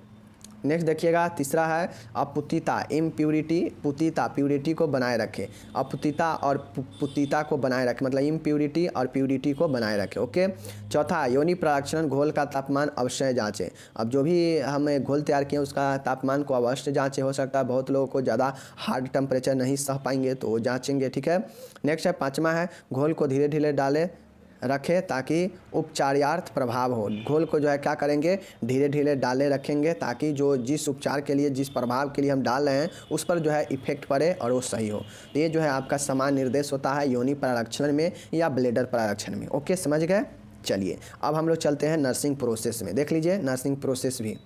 S1: नेक्स्ट देखिएगा। तीसरा है अपुतिता, इम्प्यूरिटी, पुतिता, प्यूरिटी को बनाए रखें। अपुतिता और पुतिता को बनाए रखें, मतलब इम्प्यूरिटी और प्यूरिटी को बनाए रखें। ओके, चौथा योनि प्रारक्षण घोल का तापमान अवश्य जांचें। अब जो भी हम घोल तैयार किए उसका तापमान को अवश्य जांचें। हो सकता है बहुत लोगों को ज़्यादा हार्ड टेम्परेचर नहीं सह पाएंगे तो वो जाँचेंगे। ठीक है, नेक्स्ट है पाँचवा है घोल को धीरे धीरे डालें रखें ताकि उपचार्यार्थ प्रभाव हो। घोल को जो है क्या करेंगे, धीरे धीरे डाले रखेंगे ताकि जो जिस उपचार के लिए, जिस प्रभाव के लिए हम डाल रहे हैं उस पर जो है इफेक्ट पड़े और वो सही हो। तो ये जो है आपका समान निर्देश होता है योनि प्रारक्षण में या ब्लेडर प्रारक्षण में। ओके, समझ गए। चलिए, अब हम लोग चलते हैं नर्सिंग प्रोसेस में। देख लीजिए नर्सिंग प्रोसेस भी।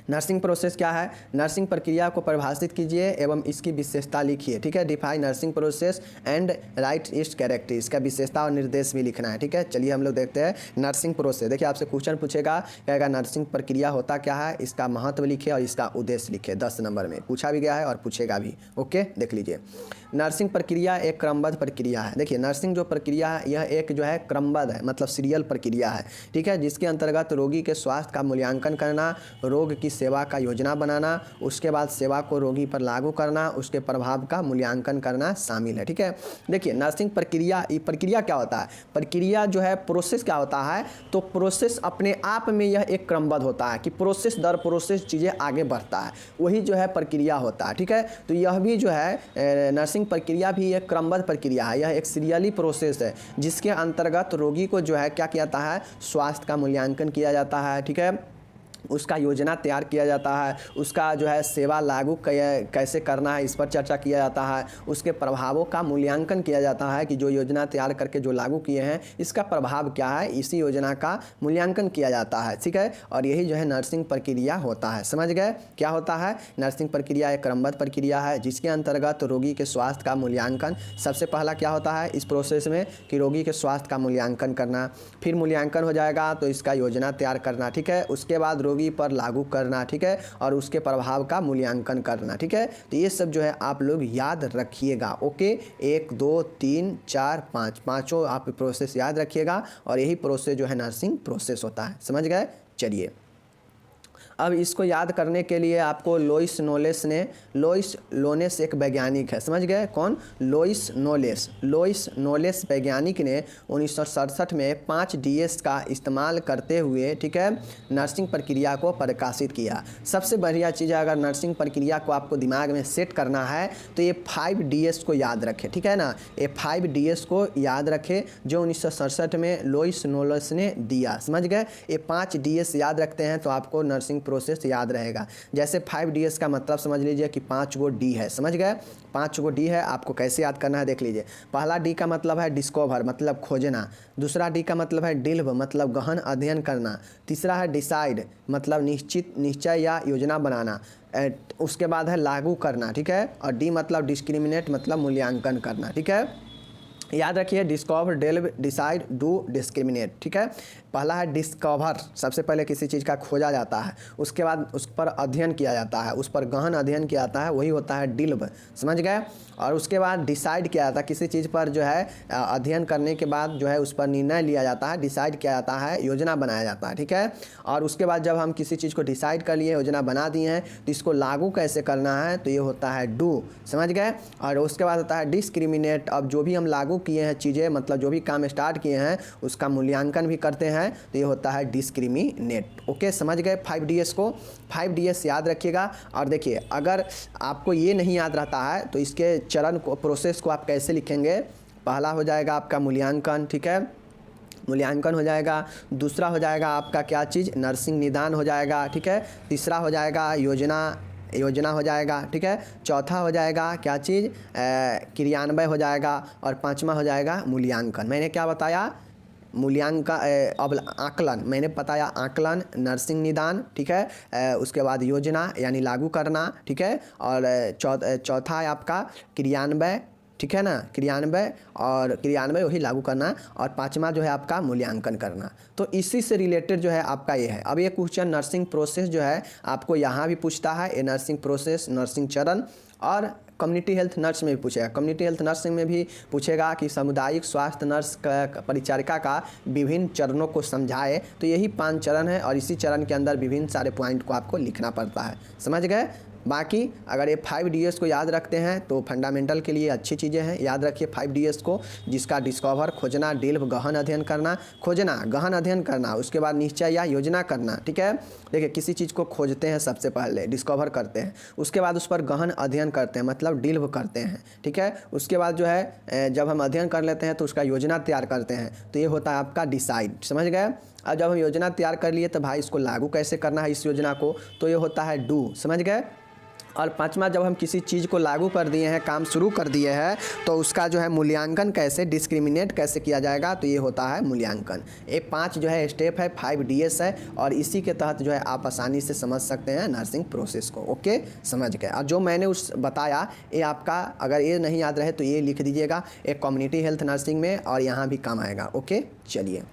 S1: नर्सिंग प्रोसेस क्या है, नर्सिंग प्रक्रिया को परिभाषित कीजिए एवं इसकी विशेषता लिखिए। ठीक है, define nursing process and right it's character, इसका विशेषता और निर्देश भी लिखना है। ठीक है, चलिए हम लोग देखते हैं नर्सिंग प्रोसेस। देखिए आपसे क्वेश्चन पूछेगा, कहेगा नर्सिंग प्रक्रिया होता क्या है, इसका महत्व लिखे और इसका उद्देश्य लिखे। 10 नंबर में पूछा भी गया है और पूछेगा भी। ओके, देख लीजिए। नर्सिंग प्रक्रिया एक क्रमबद्ध प्रक्रिया है। देखिए नर्सिंग जो प्रक्रिया है यह एक जो है क्रमबद्ध है, मतलब सीरियल प्रक्रिया है। ठीक है, जिसके अंतर्गत रोगी के स्वास्थ्य का मूल्यांकन करना, रोग रोग की सेवा का योजना बनाना, उसके बाद सेवा को रोगी पर लागू करना, उसके प्रभाव का मूल्यांकन करना शामिल है। ठीक है, देखिए नर्सिंग प्रक्रिया, ये प्रक्रिया क्या होता है, प्रक्रिया जो है प्रोसेस क्या होता है, तो प्रोसेस अपने आप में यह एक क्रमबद्ध होता है कि प्रोसेस दर प्रोसेस चीज़ें आगे बढ़ता है, वही जो है प्रक्रिया होता है। ठीक है, तो यह भी जो है नर्सिंग प्रक्रिया भी एक क्रमबद्ध प्रक्रिया है, यह एक सीरियली प्रोसेस है जिसके अंतर्गत रोगी को जो है क्या किया जाता है, स्वास्थ्य का मूल्यांकन किया जाता है। ठीक है, उसका योजना तैयार किया जाता है, उसका जो है सेवा लागू कैसे करना है इस पर चर्चा किया जाता है, उसके प्रभावों का मूल्यांकन किया जाता है कि जो योजना तैयार करके जो लागू किए हैं इसका प्रभाव क्या है, इसी योजना का मूल्यांकन किया जाता है। ठीक है, और यही जो है नर्सिंग प्रक्रिया होता है। समझ गए क्या होता है, नर्सिंग प्रक्रिया एक क्रमबद्ध प्रक्रिया है जिसके अंतर्गत रोगी के स्वास्थ्य का मूल्यांकन, सबसे पहला क्या होता है इस प्रोसेस में कि रोगी के स्वास्थ्य का मूल्यांकन करना, फिर मूल्यांकन हो जाएगा तो इसका योजना तैयार करना। ठीक है, उसके बाद रोगी पर लागू करना। ठीक है, और उसके प्रभाव का मूल्यांकन करना। ठीक है, तो ये सब जो है आप लोग याद रखिएगा। ओके, 1 2 3 4 5 पाँचों आप प्रोसेस याद रखिएगा और यही प्रोसेस जो है नर्सिंग प्रोसेस होता है। समझ गए, चलिए अब इसको याद करने के लिए आपको लोइस लोनेस एक वैज्ञानिक है, समझ गए कौन, लोइस नोलेस वैज्ञानिक ने 1967 में 5 DS का इस्तेमाल करते हुए, ठीक है, नर्सिंग प्रक्रिया को प्रकाशित किया। सबसे बढ़िया चीज़ है, अगर नर्सिंग प्रक्रिया को आपको दिमाग में सेट करना है तो ये 5 DS को याद रखें। ठीक है ना, ये 5 DS को याद रखें जो 1967 में लोइस नोलेस ने दिया। समझ गए, ये 5 DS याद रखते हैं तो आपको नर्सिंग प्रोसेस याद रहेगा। जैसे 5 DS का मतलब समझ लीजिए कि 5 गो D है। समझ गए, 5 गो D है, आपको कैसे याद करना है देख लीजिए। पहला D का मतलब है डिस्कवर, मतलब खोजना। दूसरा D का मतलब है डिल्व, मतलब गहन अध्ययन करना। तीसरा है डिसाइड, मतलब निश्चय या योजना बनाना। उसके बाद है लागू करना। ठीक है, और D मतलब डिस्क्रिमिनेट, मतलब मूल्यांकन करना। ठीक है, याद रखिए discover, delve, decide, do, discriminate. ठीक है, पहला है डिस्कवर, सबसे पहले किसी चीज़ का खोजा जाता है, उसके बाद उस पर अध्ययन किया जाता है, उस पर गहन अध्ययन किया जाता है, वही होता है डिल्व। समझ गए, और उसके बाद डिसाइड किया जाता है, किसी चीज़ पर जो है अध्ययन करने के बाद जो है उस पर निर्णय लिया जाता है, डिसाइड किया जाता है, योजना बनाया जाता है। ठीक है, और उसके बाद जब हम किसी चीज़ को डिसाइड कर लिए, योजना बना दिए हैं, तो इसको लागू कैसे करना है तो ये होता है डू। समझ गए, और उसके बाद होता है डिस्क्रिमिनेट। अब जो भी हम लागू किए हैं चीज़ें, मतलब जो भी काम स्टार्ट किए हैं उसका मूल्यांकन भी करते हैं, तो ये होता है डिस्क्रिमिनेट। ओके, समझ गए 5 DS को, 5 DS याद रखिएगा। और देखिए अगर आपको ये नहीं याद रहता है तो इसके चरण को, प्रोसेस को आप कैसे लिखेंगे, पहला हो जाएगा आपका मूल्यांकन। ठीक है, मूल्यांकन हो जाएगा। दूसरा हो जाएगा आपका क्या चीज़, नर्सिंग निदान हो जाएगा। ठीक है, तीसरा हो जाएगा योजना हो जाएगा। ठीक है, चौथा हो जाएगा क्या चीज़, क्रियान्वय हो जाएगा। और पांचवा हो जाएगा मूल्यांकन। मैंने क्या बताया, मूल्यांकन, अब आकलन मैंने बताया, आकलन, नर्सिंग निदान। ठीक है, उसके बाद योजना यानी लागू करना। ठीक है, और चौथा है आपका क्रियान्वय। ठीक है ना, क्रियान्वय वही लागू करना। और पांचवा जो है आपका मूल्यांकन करना। तो इसी से रिलेटेड जो है आपका ये है। अब ये क्वेश्चन नर्सिंग प्रोसेस जो है आपको यहाँ भी पूछता है, ये नर्सिंग प्रोसेस, नर्सिंग चरण, और कम्युनिटी हेल्थ नर्स में भी पूछेगा। कम्युनिटी हेल्थ नर्सिंग में भी पूछेगा कि सामुदायिक स्वास्थ्य नर्स का परिचारिका का विभिन्न चरणों को समझाए। तो यही 5 चरण है और इसी चरण के अंदर विभिन्न सारे पॉइंट को आपको लिखना पड़ता है। समझ गए, बाकी अगर ये 5 DS को याद रखते हैं तो फंडामेंटल के लिए अच्छी चीज़ें हैं। याद रखिए 5 DS को, जिसका डिस्कवर, खोजना, डिल्व, गहन अध्ययन करना, खोजना, गहन अध्ययन करना, उसके बाद निश्चय या योजना करना। ठीक है, देखिए किसी चीज़ को खोजते हैं, सबसे पहले डिस्कवर करते हैं, उसके बाद उस पर गहन अध्ययन करते हैं, मतलब डिल्व करते हैं। ठीक है, उसके बाद जो है जब हम अध्ययन कर लेते हैं तो उसका योजना तैयार करते हैं, तो ये होता है आपका डिसाइड। समझ गए, अब जब हम योजना तैयार कर लिए तो भाई इसको लागू कैसे करना है इस योजना को, तो ये होता है डू। समझ गए, और पांचवा जब हम किसी चीज़ को लागू कर दिए हैं, काम शुरू कर दिए हैं, तो उसका जो है मूल्यांकन कैसे, डिस्क्रिमिनेट कैसे किया जाएगा, तो ये होता है मूल्यांकन। ये 5 जो है स्टेप है, 5 DS है, और इसी के तहत जो है आप आसानी से समझ सकते हैं नर्सिंग प्रोसेस को। ओके, समझ गए। और जो मैंने उस बताया ये आपका, अगर ये नहीं याद रहे तो ये लिख दीजिएगा, एक कम्युनिटी हेल्थ नर्सिंग में, और यहाँ भी काम आएगा। ओके, चलिए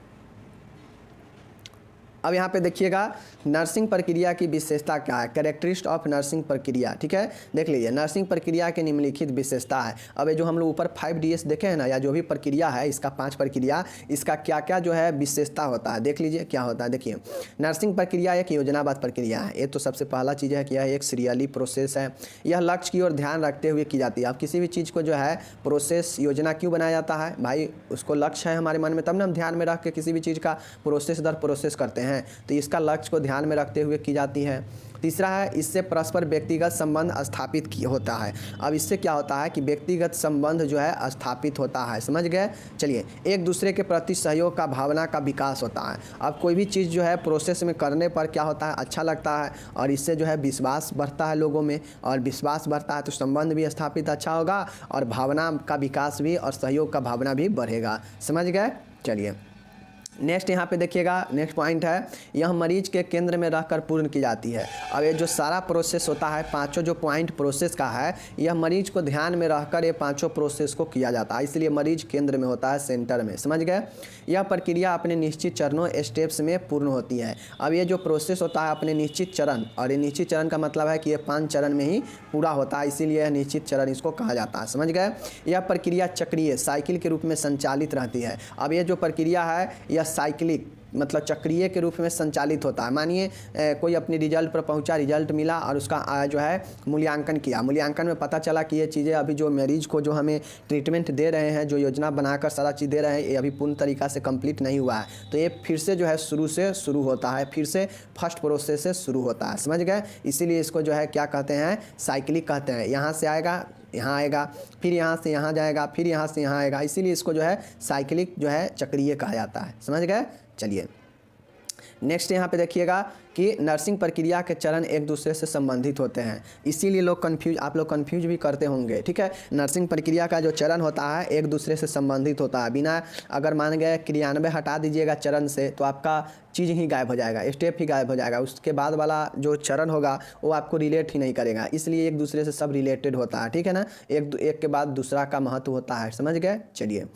S1: अब यहाँ पे देखिएगा नर्सिंग प्रक्रिया की विशेषता क्या है, कैरेक्टरिस्ट ऑफ नर्सिंग प्रक्रिया। ठीक है, देख लीजिए नर्सिंग प्रक्रिया के निम्नलिखित विशेषता है। अब ये जो हम लोग ऊपर 5DS देखे हैं ना, या जो भी प्रक्रिया है इसका 5 प्रक्रिया, इसका क्या क्या जो है विशेषता होता है, देख लीजिए क्या होता है। देखिए नर्सिंग प्रक्रिया एक योजनाबद्ध प्रक्रिया है। ये तो सबसे पहला चीज़ है कि यह एक सीरियली प्रोसेस है। यह लक्ष्य की ओर ध्यान रखते हुए की जाती है। अब किसी भी चीज़ को जो है प्रोसेस योजना क्यों बनाया जाता है भाई, उसको लक्ष्य है हमारे मन में, तब ना हम ध्यान में रख के किसी भी चीज़ का प्रोसेस दर प्रोसेस करते हैं। तो इसका लक्ष्य को ध्यान में रखते हुए की जाती है। तीसरा है इससे परस्पर व्यक्तिगत संबंध स्थापित होता है। अब इससे क्या होता है कि व्यक्तिगत संबंध जो है स्थापित होता है, समझ गए। चलिए, एक दूसरे के प्रति सहयोग का भावना का विकास होता है। अब कोई भी चीज़ जो है प्रोसेस में करने पर क्या होता है, अच्छा लगता है, और इससे जो है विश्वास बढ़ता है लोगों में, और विश्वास बढ़ता है तो संबंध भी स्थापित अच्छा होगा, और भावना का विकास भी और सहयोग का भावना भी बढ़ेगा, समझ गए। चलिए नेक्स्ट यहाँ पे देखिएगा, नेक्स्ट पॉइंट है यह मरीज के केंद्र में रहकर पूर्ण की जाती है। अब ये जो सारा प्रोसेस होता है, पांचों जो पॉइंट प्रोसेस का है, यह मरीज को ध्यान में रहकर ये पांचों प्रोसेस को किया जाता है, इसलिए मरीज केंद्र में होता है, सेंटर में, समझ गए। यह प्रक्रिया अपने निश्चित चरणों स्टेप्स में पूर्ण होती है। अब ये जो प्रोसेस होता है अपने निश्चित चरण, और ये निश्चित चरण का मतलब है कि ये 5 चरण में ही पूरा होता है, इसीलिए यह निश्चित चरण इसको कहा जाता है, समझ गए। यह प्रक्रिया चक्रीय साइकिल के रूप में संचालित रहती है। अब ये जो प्रक्रिया है यह साइक्लिक मतलब चक्रीय के रूप में संचालित होता है। मानिए कोई अपनी रिजल्ट पर पहुंचा, रिजल्ट मिला और उसका जो है मूल्यांकन किया, मूल्यांकन में पता चला कि ये चीज़ें अभी जो मरीज को जो हमें ट्रीटमेंट दे रहे हैं, जो योजना बनाकर सारा चीज़ दे रहे हैं, ये अभी पूर्ण तरीक़ा से कंप्लीट नहीं हुआ है, तो ये फिर से जो है शुरू होता है, फिर से फर्स्ट प्रोसेस से शुरू होता है, समझ गए। इसीलिए इसको जो है क्या कहते हैं, साइक्लिक कहते हैं। यहाँ से आएगा, यहाँ आएगा, फिर यहाँ से यहाँ जाएगा, फिर यहाँ से यहाँ आएगा, इसीलिए इसको जो है साइक्लिक जो है चक्रीय कहा जाता है, समझ गए। चलिए नेक्स्ट यहाँ पे देखिएगा कि नर्सिंग प्रक्रिया के चरण एक दूसरे से संबंधित होते हैं, इसीलिए आप लोग कंफ्यूज भी करते होंगे, ठीक है। नर्सिंग प्रक्रिया का जो चरण होता है एक दूसरे से संबंधित होता है। बिना अगर मान गए क्रियान्वय हटा दीजिएगा चरण से तो आपका चीज़ ही गायब हो जाएगा, स्टेप ही गायब हो जाएगा, उसके बाद वाला जो चरण होगा वो आपको रिलेट ही नहीं करेगा, इसलिए एक दूसरे से सब रिलेटेड होता है, ठीक है ना। एक के बाद दूसरा का महत्व होता है, समझ गए। चलिए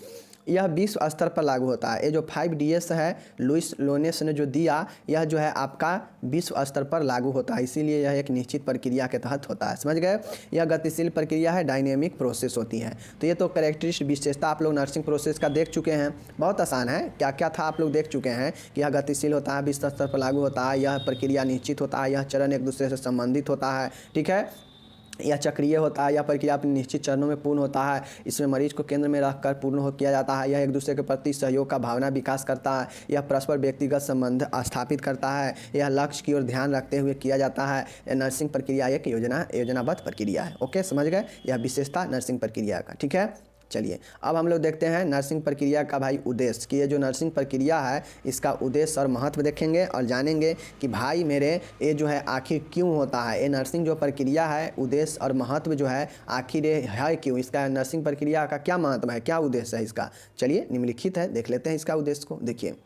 S1: यह विश्व स्तर पर लागू होता है। ये जो 5DS है लुइस लोनेस ने जो दिया, यह जो है आपका विश्व स्तर पर लागू होता है, इसीलिए यह एक निश्चित प्रक्रिया के तहत होता है, समझ गए। यह गतिशील प्रक्रिया है, डायनेमिक प्रोसेस होती है। तो ये तो कैरेक्टरिस्टिक विशेषता आप लोग नर्सिंग प्रोसेस का देख चुके हैं, बहुत आसान है, क्या क्या था आप लोग देख चुके हैं कि यह गतिशील होता है, विश्व स्तर पर लागू होता है, यह प्रक्रिया निश्चित होता है, यह चरण एक दूसरे से संबंधित होता है, ठीक है। यह चक्रीय होता है, यह प्रक्रिया अपने निश्चित चरणों में पूर्ण होता है, इसमें मरीज को केंद्र में रखकर पूर्ण किया जाता है। यह एक दूसरे के प्रति सहयोग का भावना विकास करता है, यह परस्पर व्यक्तिगत संबंध स्थापित करता है, यह लक्ष्य की ओर ध्यान रखते हुए किया जाता है। यह नर्सिंग प्रक्रिया एक योजनाबद्ध प्रक्रिया है, ओके, समझ गए। यह विशेषता नर्सिंग प्रक्रिया का, ठीक है। चलिए अब हम लोग देखते हैं नर्सिंग प्रक्रिया का भाई उद्देश्य, कि ये जो नर्सिंग प्रक्रिया है इसका उद्देश्य और महत्व देखेंगे और जानेंगे कि भाई मेरे ये जो है आखिर क्यों होता है, ये नर्सिंग जो प्रक्रिया है उद्देश्य और महत्व जो है आखिर ये है क्यों, इसका नर्सिंग प्रक्रिया का क्या महत्व है, क्या उद्देश्य है इसका। चलिए निम्नलिखित है, देख लेते हैं इसका उद्देश्य को। देखिए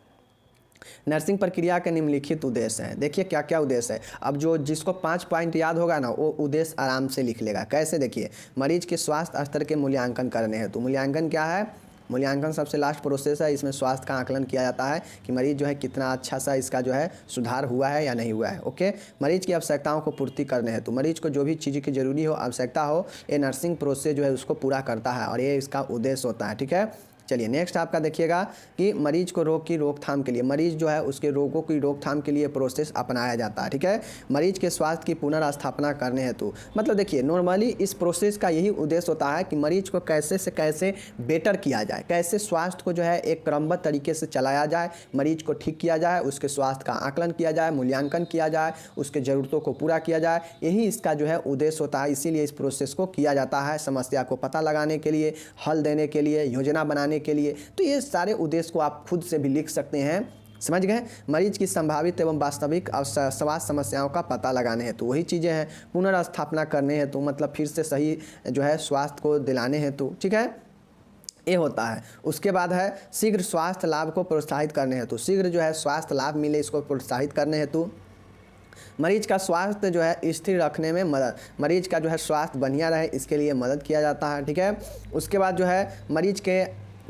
S1: नर्सिंग प्रक्रिया के निम्नलिखित उद्देश्य हैं, देखिए क्या क्या उद्देश्य है। अब जो जिसको 5 पॉइंट याद होगा ना वो उद्देश्य आराम से लिख लेगा। कैसे, देखिए मरीज के स्वास्थ्य स्तर के मूल्यांकन करने हैं, तो मूल्यांकन क्या है, मूल्यांकन सबसे लास्ट प्रोसेस है, इसमें स्वास्थ्य का आकलन किया जाता है कि मरीज जो है कितना अच्छा सा इसका जो है सुधार हुआ है या नहीं हुआ है, ओके। मरीज की आवश्यकताओं को पूर्ति करने हैं, तो मरीज को जो भी चीज़ की जरूरी हो, आवश्यकता हो, ये नर्सिंग प्रोसेस जो है उसको पूरा करता है और ये इसका उद्देश्य होता है, ठीक है। चलिए नेक्स्ट आपका देखिएगा कि मरीज को रोग की रोकथाम के लिए, मरीज जो है उसके रोगों की रोकथाम के लिए प्रोसेस अपनाया जाता है, ठीक है। मरीज के स्वास्थ्य की पुनर्स्थापना करने हेतु, मतलब देखिए नॉर्मली इस प्रोसेस का यही उद्देश्य होता है कि मरीज को कैसे से कैसे बेटर किया जाए, कैसे स्वास्थ्य को जो है एक क्रमबद्ध तरीके से चलाया जाए, मरीज को ठीक किया जाए, उसके स्वास्थ्य का आकलन किया जाए, मूल्यांकन किया जाए, उसके ज़रूरतों को पूरा किया जाए, यही इसका जो है उद्देश्य होता है। इसीलिए इस प्रोसेस को किया जाता है, समस्या को पता लगाने के लिए, हल देने के लिए, योजना बनाने के लिए। तो ये सारे उद्देश्य को आप खुद से भी लिख सकते हैं, समझ गए। मरीज की संभावित एवं वास्तविक स्वास्थ्य समस्याओं का पता लगाने हैं, तो वही चीज़ें हैं। पुनर्स्थापना करने हैं, तो मतलब फिर से सही जो है स्वास्थ्य को दिलाने हैं, तो ठीक है ये होता है। उसके बाद है शीघ्र स्वास्थ्य लाभ को प्रोत्साहित करने हेतु, शीघ्र जो है स्वास्थ्य लाभ मिले इसको प्रोत्साहित करने हेतु, मरीज का स्वास्थ्य जो है स्थिर रखने में मदद, मरीज का जो है स्वास्थ्य बढ़िया रहे इसके लिए मदद किया जाता है, ठीक है। उसके बाद जो है मरीज के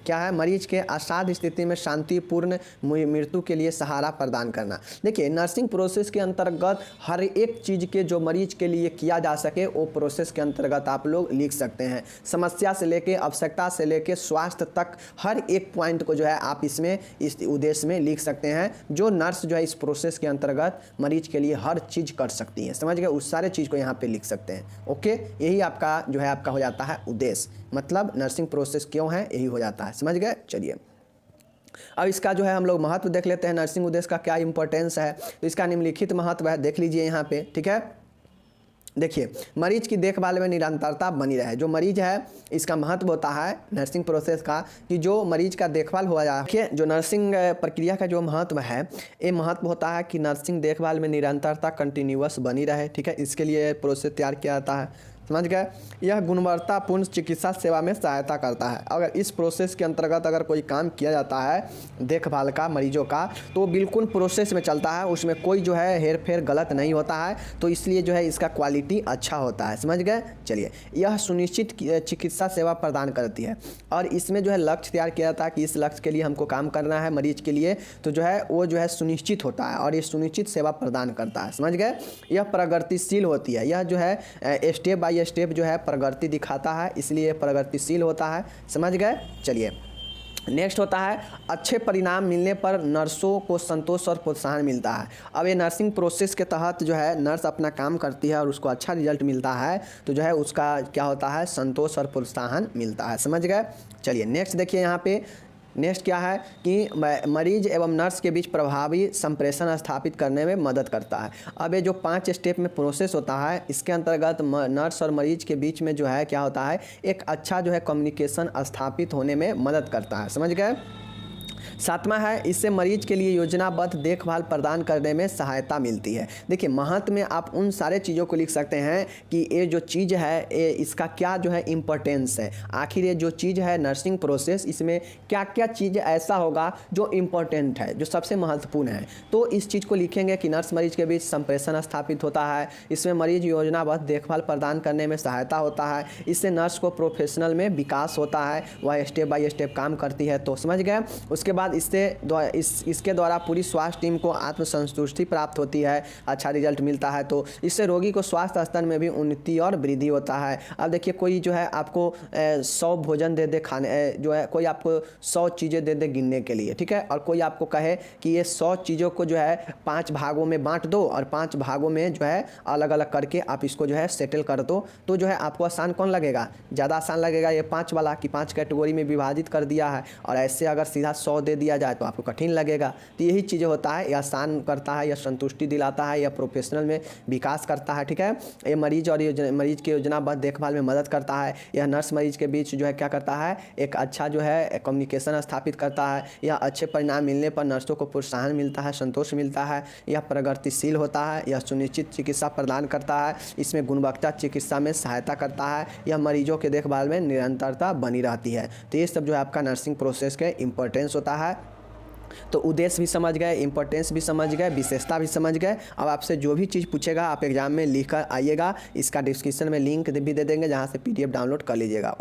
S1: क्या है, मरीज के असाध्य स्थिति में शांतिपूर्ण मृत्यु के लिए सहारा प्रदान करना। देखिए नर्सिंग प्रोसेस के अंतर्गत हर एक चीज़ के जो मरीज के लिए किया जा सके वो प्रोसेस के अंतर्गत आप लोग लिख सकते हैं। समस्या से लेके आवश्यकता से लेके स्वास्थ्य तक हर एक पॉइंट को जो है आप इसमें इस उद्देश्य में लिख सकते हैं। जो नर्स जो है इस प्रोसेस के अंतर्गत मरीज के लिए हर चीज़ कर सकती है, समझ गए, उस सारे चीज़ को यहाँ पे लिख सकते हैं। ओके, यही आपका जो है आपका हो जाता है उद्देश्य, मतलब नर्सिंग प्रोसेस क्यों है यही हो जाता है, समझ गए। चलिए अब इसका जो है हम लोग महत्व देख लेते हैं, नर्सिंग उद्देश्य का क्या इंपॉर्टेंस है। तो इसका निम्नलिखित महत्व है, देख लीजिए यहाँ पे, ठीक है। देखिए मरीज की देखभाल में निरंतरता बनी रहे। जो मरीज है इसका महत्व होता है नर्सिंग प्रोसेस का कि जो मरीज का देखभाल हुआ जाए। देखिए जो नर्सिंग प्रक्रिया का जो महत्व है, ये महत्व होता है कि नर्सिंग देखभाल में निरंतरता कंटिन्यूअस बनी रहे, ठीक है। इसके लिए प्रोसेस तैयार किया जाता है, समझ गए। यह गुणवत्तापूर्ण चिकित्सा सेवा में सहायता करता है। अगर इस प्रोसेस के अंतर्गत अगर कोई काम किया जाता है देखभाल का मरीजों का, तो बिल्कुल प्रोसेस में चलता है, उसमें कोई जो है हेर फेर गलत नहीं होता है, तो इसलिए जो है इसका क्वालिटी अच्छा होता है, समझ गए। चलिए यह सुनिश्चित चिकित्सा सेवा प्रदान करती है और इसमें जो है लक्ष्य तैयार किया जाता है कि इस लक्ष्य के लिए हमको काम करना है मरीज के लिए, तो जो है वो जो है सुनिश्चित होता है और ये सुनिश्चित सेवा प्रदान करता है, समझ गए। यह प्रगतिशील होती है, यह जो है स्टेप बाय स्टेप जो है प्रगति दिखाता है, इसलिए प्रगतिशील होता है, समझ गए। चलिए नेक्स्ट होता है अच्छे परिणाम मिलने पर नर्सों को संतोष और प्रोत्साहन मिलता है। अब ये नर्सिंग प्रोसेस के तहत जो है नर्स अपना काम करती है और उसको अच्छा रिजल्ट मिलता है, तो जो है उसका क्या होता है, संतोष और प्रोत्साहन मिलता है, समझ गए। चलिए नेक्स्ट देखिए यहाँ पे, नेक्स्ट क्या है कि मरीज एवं नर्स के बीच प्रभावी संप्रेषण स्थापित करने में मदद करता है। अब ये जो 5 स्टेप में प्रोसेस होता है, इसके अंतर्गत नर्स और मरीज के बीच में जो है क्या होता है, एक अच्छा जो है कम्युनिकेशन स्थापित होने में मदद करता है, समझ गए। 7वां है इससे मरीज के लिए योजनाबद्ध देखभाल प्रदान करने में सहायता मिलती है। देखिए महत्व में आप उन सारे चीज़ों को लिख सकते हैं कि ये जो चीज़ है ये इसका क्या जो है इम्पोर्टेंस है, आखिर ये जो चीज़ है नर्सिंग प्रोसेस, इसमें क्या क्या चीज़ ऐसा होगा जो इम्पोर्टेंट है, जो सबसे महत्वपूर्ण है। तो इस चीज़ को लिखेंगे कि नर्स मरीज के बीच संप्रेषण स्थापित होता है, इसमें मरीज योजनाबद्ध देखभाल प्रदान करने में सहायता होता है, इससे नर्स को प्रोफेशनल में विकास होता है, वह स्टेप बाय स्टेप काम करती है, तो समझ गए। उसके बाद इसके द्वारा पूरी स्वास्थ्य टीम को आत्मसंतुष्टि प्राप्त होती है, अच्छा रिजल्ट मिलता है, तो इससे रोगी को स्वास्थ्य स्तर में भी उन्नति और वृद्धि होता है। अब देखिए कोई जो है आपको 100 भोजन दे दे खाने, जो है कोई आपको 100 चीज़ें दे दे गिनने के लिए, ठीक है, और कोई आपको कहे कि ये 100 चीज़ों को जो है 5 भागों में बांट दो और 5 भागों में जो है अलग अलग करके आप इसको जो है सेटल कर दो, तो जो है आपको आसान कौन लगेगा, ज़्यादा आसान लगेगा ये 5 वाला कि 5 कैटेगरी में विभाजित कर दिया है, और ऐसे अगर सीधा 100 दे दिया जाए तो आपको कठिन लगेगा। तो यही चीज़ें होता है, यह आसान करता है, यह संतुष्टि दिलाता है, यह प्रोफेशनल में विकास करता है, ठीक है। ये मरीज और मरीज की योजनाबद्ध देखभाल में मदद करता है। यह नर्स मरीज के बीच जो है क्या करता है, एक अच्छा जो है कम्युनिकेशन स्थापित करता है। यह अच्छे परिणाम मिलने पर नर्सों को प्रोत्साहन मिलता है, संतोष मिलता है। यह प्रगतिशील होता है, यह सुनिश्चित चिकित्सा प्रदान करता है, इसमें गुणवत्ता चिकित्सा में सहायता करता है, यह मरीजों के देखभाल में निरंतरता बनी रहती है। तो ये सब जो है आपका नर्सिंग प्रोसेस के इम्पोर्टेंस होता है। तो उद्देश्य भी समझ गए, इंपॉर्टेंस भी समझ गए, विशेषता भी समझ गए। अब आपसे जो भी चीज़ पूछेगा आप एग्जाम में लिख कर आइएगा, इसका डिस्क्रिप्शन में लिंक भी दे देंगे जहाँ से PDF डाउनलोड कर लीजिएगा।